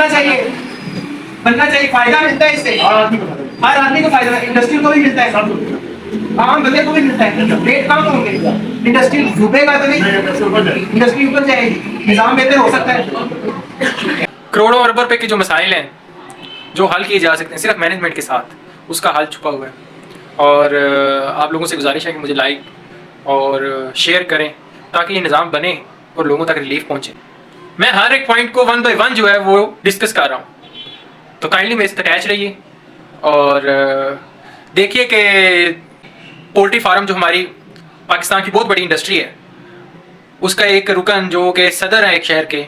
بننا چاہیے، بننا چاہیے، فائدہ ملتا ہے اس سے، ہر آدمی کو فائدہ، انڈسٹری کو بھی ملتا ہے، عام بندے کو بھی ملتا ہے. ریٹ کم ہوں گے، انڈسٹری ڈوبے گا تو نہیں، انڈسٹری اوپر جائے گی، نظام بہتر ہو سکتا ہے. کروڑوں اربوں روپے کے جو مسائل ہیں جو حل کیے جا سکتے ہیں صرف مینجمنٹ کے ساتھ، اس کا حل چھپا ہوا ہے. اور آپ لوگوں سے گزارش ہے کہ مجھے لائک اور شیئر کریں تاکہ یہ نظام بنے اور لوگوں تک ریلیف پہنچے. میں ہر ایک پوائنٹ کو 1 by 1 جو ہے وہ ڈسکس کر رہا ہوں، تو کائنڈلی میرے سے اٹیچ رہیے. اور دیکھیے کہ پولٹری فارم جو ہماری پاکستان کی بہت بڑی انڈسٹری ہے، اس کا ایک رکن جو کہ صدر ہے ایک شہر کے،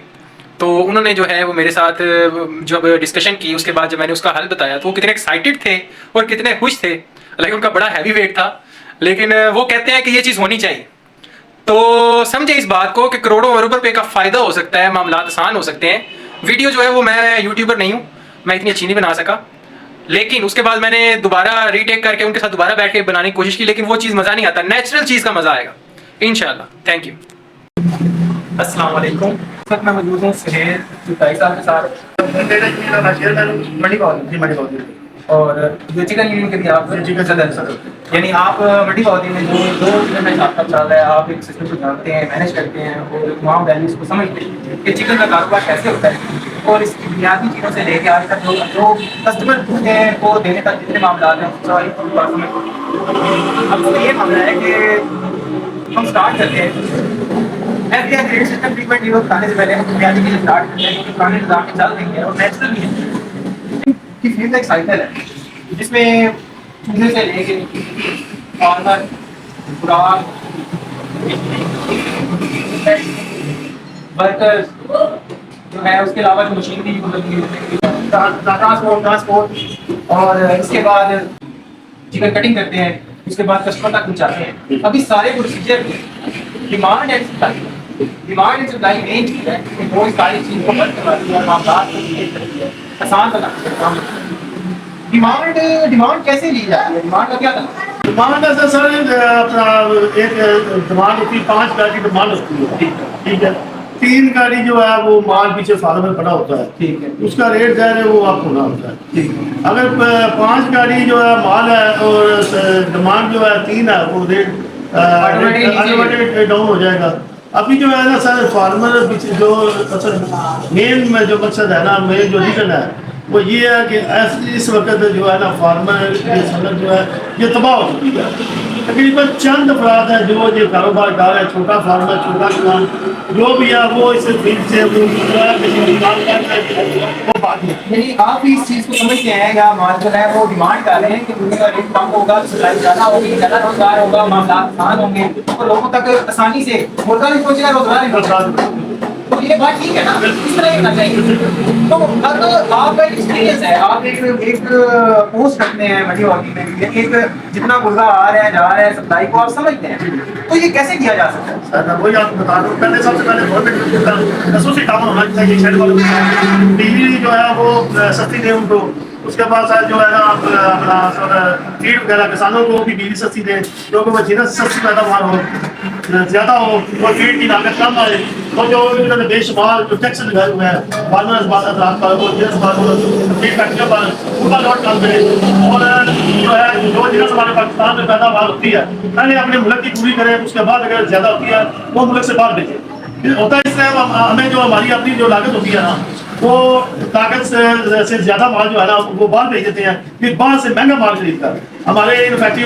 تو انہوں نے جو ہے وہ میرے ساتھ جب ڈسکشن کی، اس کے بعد جب میں نے اس کا حل بتایا تو وہ کتنے ایکسائٹیڈ تھے اور کتنے خوش تھے. لیکن ان کا بڑا ہیوی ویٹ تھا، لیکن وہ کہتے ہیں کہ یہ چیز ہونی چاہیے. تو سمجھے اس بات کو کہ کروڑوں اربوں روپے کا فائدہ ہو سکتا ہے، معاملات آسان ہو سکتے ہیں. ویڈیو جو ہے وہ میں یوٹیوبر نہیں ہوں، میں اتنی اچھی نہیں بنا سکا، لیکن اس کے بعد میں نے دوبارہ ری ٹیک کر کے ان کے ساتھ دوبارہ بیٹھ کے بنانے کی کوشش کی، لیکن وہ چیز مزہ نہیں آتا، نیچرل چیز کا مزہ آئے گا انشاءاللہ. Thank you. السلام علیکم. اس وقت میں موجود ہوں سہیل چٹائی صاحب کے ساتھ، منڈی باؤدی، اور جو چکن یونین کے بھی آپ صدر، یعنی آپ منڈی باؤدی میں جو بزنس آپ کا چل رہا ہے، آپ ایک سسٹم کو جانتے ہیں، مینیج کرتے ہیں اور تمام ویلیوز کو سمجھتے ہیں کہ چکن کا کاروبار کیسے ہوتا ہے، اور اس کی بنیادی چیزوں سے لے کے آج تک جو کسٹمر کو دینے تک جتنے معاملات ہیں ساری باتوں میں. اب یہ معاملہ ہے کہ ہم اسٹارٹ کرتے ہیں گریڈ سسٹم ٹریٹمنٹ یہ بتانے سے پہلے ہم بنیادی چیزیں اسٹارٹ کرتے ہیں، پرانے نظام میں چل رہی ہیں اور نیچرل بھی ہے. کی فیلڈ ایک سائیکل ہے جس میں چوزے سے لے کے فارمر، خوراک، ورکرز جو ہے، اس کے علاوہ جو مشینری ٹرانسپورٹ، اور اس کے بعد چکن کٹنگ کرتے ہیں، اس کے بعد کسٹمر تک پہنچاتے ہیں. ابھی سارے پروسیجر ڈیمانڈ اینڈ سپلائی مین چیز ہے کہ وہ ساری چیز کو بند کرواتی ہے، معاملات کو آسان بناتی ہے. ڈیمانڈ کیسے لی جاتی ہے؟ ڈیمانڈ کا کیا تھا؟ ڈیمانڈ ایسا سر اپنا ایک ڈیمانڈ ہوتی ہے، 5 گاڑی ڈیمانڈ ہوتی ہے، ٹھیک ہے. 3 گاڑی جو ہے وہ مال پیچھے فارم میں پڑا ہوتا ہے، ٹھیک ہے، اس کا ریٹ ظاہر ہے وہ آپ ہونا ہوتا ہے، ٹھیک ہے. اگر 5 گاڑی جو ہے مال ہے اور ڈیمانڈ جو ہے 3 ہے، وہ ریٹ آٹومیٹک ڈاؤن ہو جائے گا. ابھی جو ہے نا سر فارمر جو مین میں جو مقصد ہے نا، مین جو ریزن ہے وہ یہ ہے کہ اس وقت جو ہے نا فارمر کی صنعت جو ہے یہ تباہ ہو چکی ہے. تقریباً چند افراد ہیں جو یہ کاروبار کر ہے، چھوٹا فارمر، چھوٹا کسان جو بھی ہے وہ اس فیلڈ سے یعنی آپ اس چیز کو سمجھتے ہیں یا مارکیٹ ہے وہ ڈیمانڈ کر رہے ہیں کہ ان کا ریٹ کم ہوگا، سپلائی زیادہ ہوگی، زیادہ روزگار ہوگا، معاملات آسان ہوں گے اور لوگوں تک آسانی سے مرغہ بھی پہنچے گا، روزگار بھی پہنچے گا. تو یہ بات ٹھیک ہے نا، اس طرح ہونا چاہیے. تو اگر آپ کا ایکسپیرینس ہے، آپ ایک پوسٹ رکھتے ہیں منڈی باؤدی میں، ایک جتنا مرغہ آ رہا ہے جا رہا ہے سپلائی کو آپ سمجھتے ہیں، تو یہ کیسے کیا جا سکتا ہے؟ سر وہی آپ کو بتا دوں، پہلے سب سے پہلے گورنمنٹ کا خصوصی تعاون ہونا چاہیے شہر والوں کے، بجلی جو ہے وہ سستی دے ان کو. اس کے بعد جو ہے نا اپنا فیڈ وغیرہ کسانوں کو بھی بجلی سستی دے، کیونکہ وہ جنس سستی پیداوار ہو، زیادہ ہو اور فیڈ کی لاگت کم آئے. اور جو انہوں نے بے شمار جو ٹیکس لگائے ہوئے ہیں فارمرز حضرات پر، وہ جنس پر، فیڈ فیکٹریوں پر، ان کا لوٹ کم کرے. اور جو ہے جو جنس ہمارے پاکستان میں پیداوار ہوتی ہے پہلے اپنے ملک کی پوری کرے، اس کے بعد اگر زیادہ ہوتی ہے وہ ملک سے باہر بھیجے. ہوتا ہے اس طرح ہمیں جو ہماری اپنی جو لاگت ہوتی ہے نا، وہ لاگت سے زیادہ مال جو ہے نا وہ باہر بھیج دیتے ہیں، پھر باہر سے مہنگا مال خرید کر ہمارے فیکٹری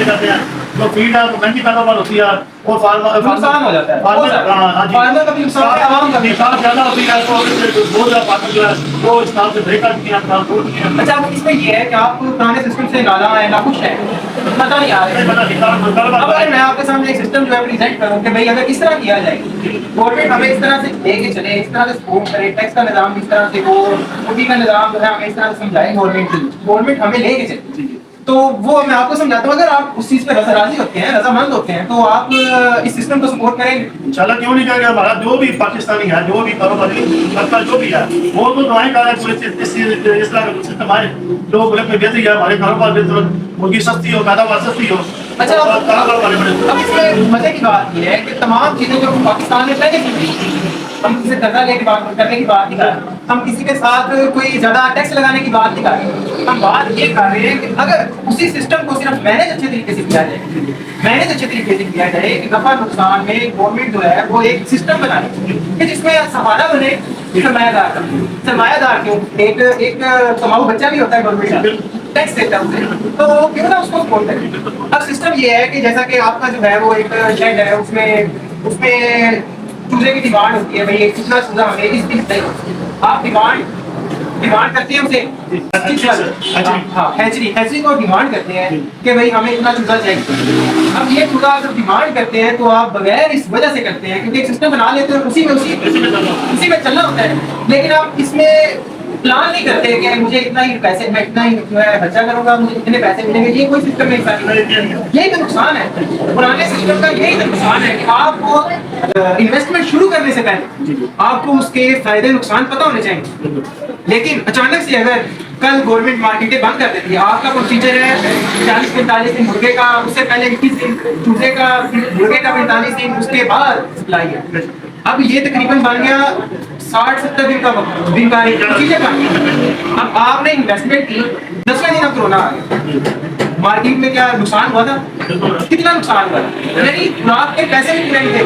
جاتے ہیں. جو فیڈ ہے وہ مہنگی پیداوار ہوتی ہے اور نقصان ہو جاتا ہے، فارمر کا بھی نقصان ہے، عوام کا بھی زیادہ ہوتی ہے. تو بہت زیادہ فارمر جو ہے وہ اس کام سے بریک کر دیا. اچھا، اس میں یہ ہے کہ آپ پرانے سسٹم سے ناراض ہیں، ناخوش ہیں، مزہ نہیں آ رہا. اب اگر میں آپ کے سامنے ایک سسٹم جو ہے پریزنٹ کروں کہ بھائی اگر اس طرح کیا جائے، گورنمنٹ ہمیں اس طرح سے لے کے چلے، اس طرح سے سپورٹ کرے، ٹیکس کا نظام اس طرح سے ہو، اوٹی کا نظام جو ہے ہمیں اس طرح سے سمجھائے، گورنمنٹ ہمیں لے کے چلے، تو وہ میں آپ کو سمجھاتا ہوں. اگر آپ اس چیز پہ راضی ہوتے ہیں، رضامند ہوتے ہیں، تو آپ اس سسٹم کو سپورٹ کریں گے. انشاءاللہ کیوں نہیں کریں گے. ہمارا جو بھی پاکستانی ہے، جو بھی کاروباری کرتا جو بھی ہے، وہ تو دعائیں کر رہے ہیں اس طرح کا سسٹم آئے جو ملک میں بہتری ہے، ہمارے کاروبار بہتر، مرغی سستی ہو، پیداوار سستی ہو. اچھا، اب اس میں مزے کی بات یہ ہے کہ تمام چیزیں جو پاکستان میں پہلے سے ہم کسی سے قرضہ لے کے بات کرنے کی بات نہیں کر رہے, ہم کسی کے ساتھ کوئی زیادہ ٹیکس لگانے کی بات نہیں کر رہے. ہم بات یہ کر رہے ہیں کہ اگر اسی سسٹم کو صرف مینیج اچھے طریقے سے کیا جائے, مینیج اچھے طریقے سے کیا جائے کہ نفع نقصان میں گورنمنٹ جو ہے وہ ایک سسٹم بنا لے کہ جس میں سہارا بنے سرمایہ دار کا. سرمایہ دار کیوں, ایک کماؤ بچہ بھی ہوتا ہے گورنمنٹ کا, ٹیکس دیتا ہے اسے, تو وہ کیوں نہ اس کو سپورٹ کرے. اب سسٹم یہ ہے کہ جیسا کہ آپ کا جو ہے وہ ایک شیڈ ہے, اس میں چوزے کی ڈیمانڈ ہوتی ہے, بھائی کتنا چوزا ہمیں اس دن چاہیے, آپ ڈیمانڈ کرتے ہیں اسے, ہاں ہیچری کو ڈیمانڈ کرتے ہیں کہ بھائی ہمیں اتنا چوزا چاہیے. اب یہ چوزا جب ڈیمانڈ کرتے ہیں تو آپ بغیر اس وجہ سے کرتے ہیں کیونکہ ایک سسٹم بنا لیتے ہیں, اسی میں چلنا ہوتا ہے, لیکن آپ اس میں پلان نہیں کرتے کہ مجھے اتنا ہی پیسے, میں اتنا ہی جو ہے خرچہ کروں گا, مجھے اتنے پیسے ملیں گے. یہ کوئی سسٹم نہیں, یہی تو نقصان ہے پرانے سسٹم کا, یہی تو نقصان ہے کہ آپ کو انویسٹمنٹ شروع کرنے سے پہلے آپ کو اس کے فائدے نقصان پتہ ہونے چاہیے. لیکن اچانک سے اگر کل گورنمنٹ مارکیٹیں بند کر دیتی ہے, آپ کا پروسیجر ہے 40-45 دن مرغے کا, اس سے پہلے 21 دن چوزے کا, مرغے کا 45 دن, اس کے بعد سپلائی ہے. اب یہ تقریباً بن گیا 60-70 دن کا پروسیجر بن گیا. اب آپ نے انویسٹمنٹ کی, 10ویں دن اب کرونا آ گیا, مارکیٹ میں کیا نقصان ہوا تھا, کتنا نقصان ہوا, یعنی آپ کے پیسے بھی پورے نہیں تھے.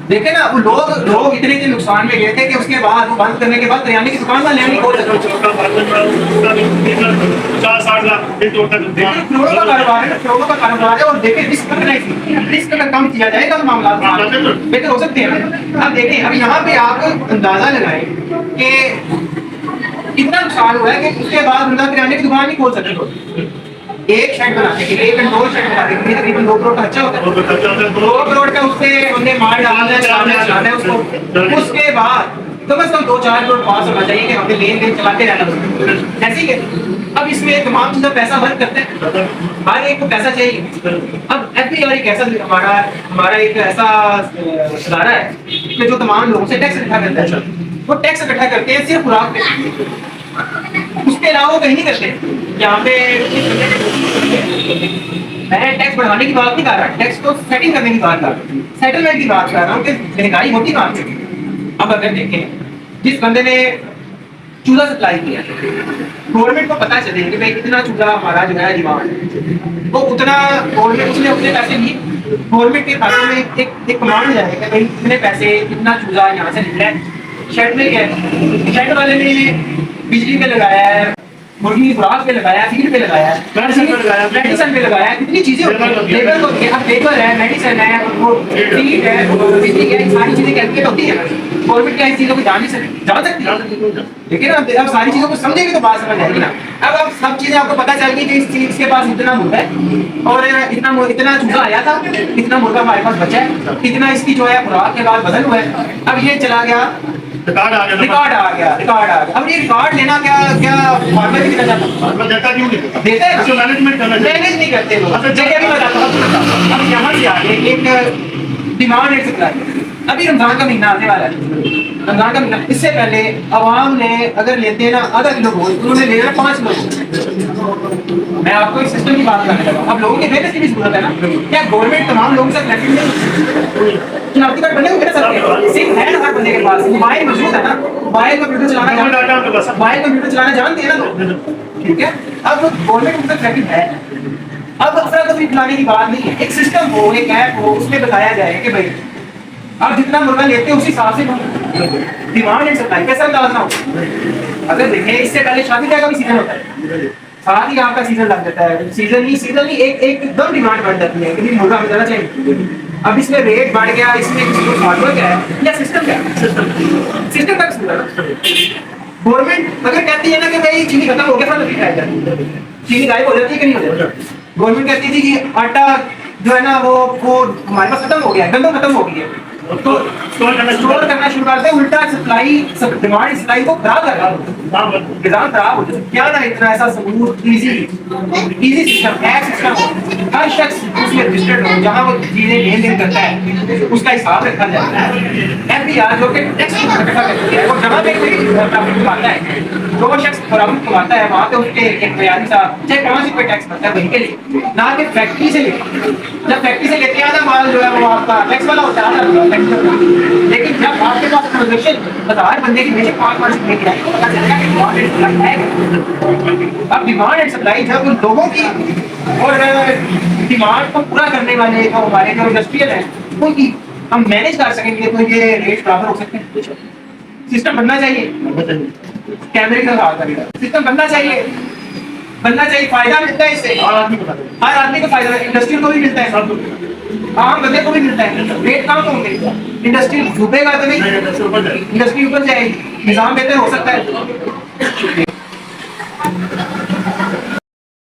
دیکھیں نا وہ لوگ اتنے کے نقصان میں گئے تھے کہ اس کے بعد وہ بند کرنے کے بعد کریانے کی دکان کا لینے کروڑوں کا کاروبار ہے. اور دیکھیں رسک اگر کم کیا جائے گا تو معاملات بہتر ہو سکتے ہیں. اب دیکھیں اب یہاں پہ آپ اندازہ لگائیں کہ اتنا نقصان ہوا ہے کہ اس کے بعد بندہ کریانے کی دکان نہیں کھول سکتے. ایک شیڈ بنانے کے لیے, 2 شیڈ بنانے کے لیے تقریباً 2 کروڑ کا خرچہ ہوتا ہے. 2 کروڑ کا اس پہ ہم نے مال ڈالنا ہے, چلانا ہے اس کو. اس کے بعد کم از کم 2-4 کروڑ پاس ہونا چاہیے کہ ہم نے لین دین چلاتے رہنا. ایسے ہی ہے. اب اس میں تمام چیزیں پیسہ خرچ کرتے ہیں, ہر ایک کو پیسہ چاہیے. اب FBR ایک ایسا ہمارا ایک ایسا ادارہ ہے کہ جو تمام لوگوں سے ٹیکس اکٹھا کرتا ہے. وہ ٹیکس اکٹھا کرتے ہیں صرف خوراک پہ, اس کے علاوہ کہیں نہیں کرتے. یہاں پہ میں ٹیکس بڑھانے کی بات نہیں کر رہا, ٹیکس کو سیٹنگ کرنے کی بات کر رہا ہوں, سیٹلمنٹ کی بات کر رہا ہوں کہ مہنگائی ہوتی کہاں سے. اب اگر دیکھیں جس بندے نے چوزا سپلائی کیا, گورنمنٹ کو پتا چلے کہ بھائی کتنا چوزا ہمارا جو ہے ڈیمانڈ ہے, وہ اتنا گورنمنٹ اس نے اتنے پیسے لیے, گورنمنٹ کے کھاتے میں ایک کمانڈ جائے کہ بھائی اتنے پیسے اتنا چوزا یہاں سے نکلا ہے. شیڈ میں کیا ہے, شیڈ والے نے بجلی پہ لگایا ہے, مرغی کی خوراک پہ لگایا, فیڈ پہ لگایا, میڈیسن پہ لگایا, کتنی چیزیں ہوتی ہیں. لیبر کو اب لیبر ہے, میڈیسن ہے, فیڈ ہے, بجلی ہے, ساری چیزیں کیلکولیٹ ہوتی ہیں. گورنمنٹ کیا ان چیزوں کو جان سکتی ہے, لیکن اب ساری چیزوں کو سمجھے گی تو بات سمجھ آئے گی نا. اب سب چیزیں آپ کو پتہ چل گئی کہ اس چیز کے پاس اتنا مرغا ہے اور اتنا چوزا آیا تھا, اتنا مرغا ہمارے پاس بچا ہے, اتنا اس کی جو ہے خوراک کے بعد بدل ہوا ہے. اب یہ چلا گیا, ریکارڈ آ گیا. اب یہ ریکارڈ لینا کیا فارمر بھی دیتا ہے, مینیج نہیں کرتے لوگ. اب یہاں سے آگے ایک ڈیمانڈ ایک سپلائی. ابھی رمضان کا مہینہ آنے والا ہے, رمضان کا مہینہ, اس سے پہلے عوام نے اگر لیتے ہیں نا آدھا کلو گوشت, انہوں نے لینا 5 کلو. میں آپ کو ایک سسٹم کی بات کرنے لگا. اب لوگوں کی فیئرنیس کی بھی ضرورت ہے نا. کیا گورنمنٹ تمام لوگوں سے شناختی کارڈ بنے ہوئے میرے ساتھ صرف ہے نا, ہر بندے کے پاس موبائل موجود ہے نا, موبائل کمپیوٹر چلانا جانتے ہیں نا لوگ, ٹھیک ہے. اب گورنمنٹ ان کا ٹریکنگ ہے. اب افراتفری پھیلانے کی بات نہیں ہے, ایک سسٹم ہو, ایک ایپ ہو, اس میں بتایا جائے کہ بھائی آپ جتنا مرغا لیتے ہیں اسی حساب سے ڈیمانڈ اینڈ سپلائی کیسا اندازہ ہو. اگر دیکھیں اس سے پہلے شادی کا بھی سیزن ہوتا ہے, ساتھ ہی آپ کا سیزن لگ جاتا ہے. سیزن ہی ایک دم ڈیمانڈ بڑھ جاتی ہے کہ مرغا ہمیں زیادہ چاہیے. اب اس میں ریٹ بڑھ گیا, اس میں کسی کو ہارڈ کیا ہے یا سسٹم کیا ہے, سسٹم کا قصور ہے. گورنمنٹ اگر کہتی ہے نا کہ بھائی چینی ختم ہو گیا, چینی غائب ہو جاتی ہے کہ نہیں ہو جاتی. گورنمنٹ کہتی تھی کہ آٹا جو ہے نا وہ ہمارے پاس ختم ہو گیا ہے, گندم ختم ہو گئی ہے, تو اسٹور کرنا شروع کرتے ہیں. الٹا سپلائی ڈیمانڈ سپلائی کو خراب کر رہا ہے, نظام خراب ہو جاتا ہے. کیا نا اتنا ایسا smooth easy system, app system, ہر شخص اس میں رجسٹرڈ ہو, جہاں وہ چیزیں لین دین کرتا ہے اس کا حساب رکھا جاتا ہے. FBR جو کہ ٹیکس اکٹھا کرتی ہے, اور جہاں پہ کوئی پرافٹ آتا ہے جو شخص فراہم کماتا ہے وہاں پہ اس کے ایک معیاری سا چاہے کہاں سے کوئی ٹیکس بنتا ہے وہیں کے لیے، نہ کہ فیکٹری سے لے کے. جب فیکٹری سے لیتے ہیں آدھا مال جو ہے وہ آپ کا ٹیکس والا ہوتا ہے، لیکن جب آپ کے پاس ٹرانزیکشن 1000 بندے کی بیچے 5 لے کے آئے تو پتا چلے گا کہ ڈیمانڈ اینڈ سپلائی ہے. اب ڈیمانڈ اینڈ سپلائی جب ان لوگوں کی اور ڈیمانڈ کو پورا کرنے والے جو ہمارے جو انڈسٹریل ہیں ان کی ہم مینیج کر سکیں گے تو یہ ریٹ برابر ہو سکتے ہیں. سسٹم بننا چاہیے، کیمرے کا کہا کرے گا سسٹم بننا چاہیے، فائدہ ملتا ہے اس سے، ہر آدمی کو فائدہ ہے، انڈسٹری کو بھی ملتا ہے، عام بندے کو بھی ملتا ہے. ریٹ کم تو ہوں گے، انڈسٹری ڈوبے گا تو نہیں، انڈسٹری اوپر جائے گی، نظام بہتر ہو سکتا ہے.